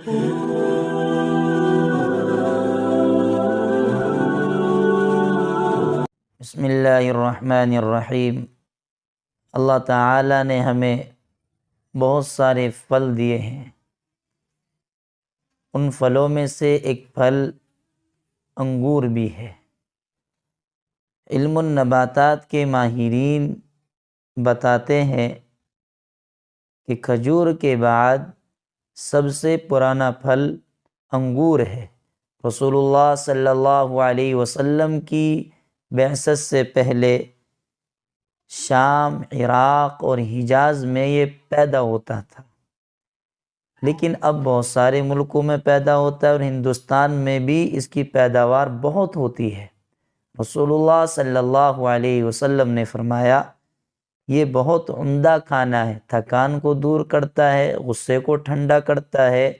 بسم اللہ الرحمن الرحیم۔ اللہ تعالیٰ نے ہمیں بہت سارے پھل دیے ہیں۔ ان پھلوں میں سے ایک پھل انگور بھی ہے۔ علم النباتات کے ماہرین بتاتے ہیں کہ کھجور کے بعد سب سے پرانا پھل انگور ہے۔ رسول اللہ صلی اللہ علیہ وسلم کی بعثت سے پہلے شام، عراق اور حجاز میں یہ پیدا ہوتا تھا، لیکن اب بہت سارے ملکوں میں پیدا ہوتا ہے اور ہندوستان میں بھی اس کی پیداوار بہت ہوتی ہے۔ رسول اللہ صلی اللہ علیہ وسلم نے فرمایا، یہ بہت عمدہ کھانا ہے، تھکان کو دور کرتا ہے، غصے کو ٹھنڈا کرتا ہے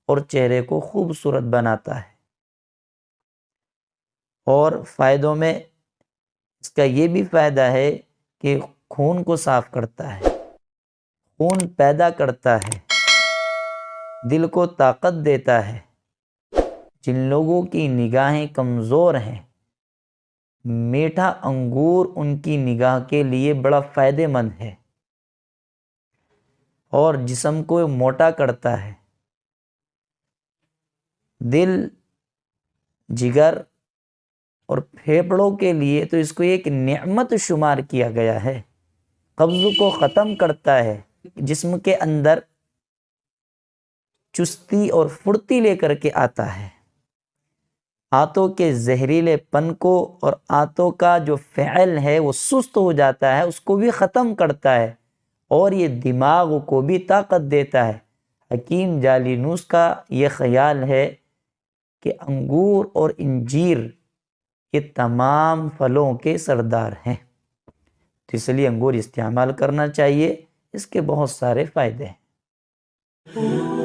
اور چہرے کو خوبصورت بناتا ہے۔ اور فائدوں میں اس کا یہ بھی فائدہ ہے کہ خون کو صاف کرتا ہے، خون پیدا کرتا ہے، دل کو طاقت دیتا ہے۔ جن لوگوں کی نگاہیں کمزور ہیں، میٹھا انگور ان کی نگاہ کے لیے بڑا فائدہ مند ہے اور جسم کو موٹا کرتا ہے۔ دل، جگر اور پھیپھڑوں کے لیے تو اس کو ایک نعمت شمار کیا گیا ہے۔ قبض کو ختم کرتا ہے، جسم کے اندر چستی اور پھرتی لے کر کے آتا ہے۔ آنتوں کے زہریلے پن کو اور آنتوں کا جو فعل ہے وہ سست ہو جاتا ہے، اس کو بھی ختم کرتا ہے اور یہ دماغ کو بھی طاقت دیتا ہے۔ حکیم جالینوس کا یہ خیال ہے کہ انگور اور انجیر یہ تمام پھلوں کے سردار ہیں، تو اس لیے انگور استعمال کرنا چاہیے، اس کے بہت سارے فائدے ہیں۔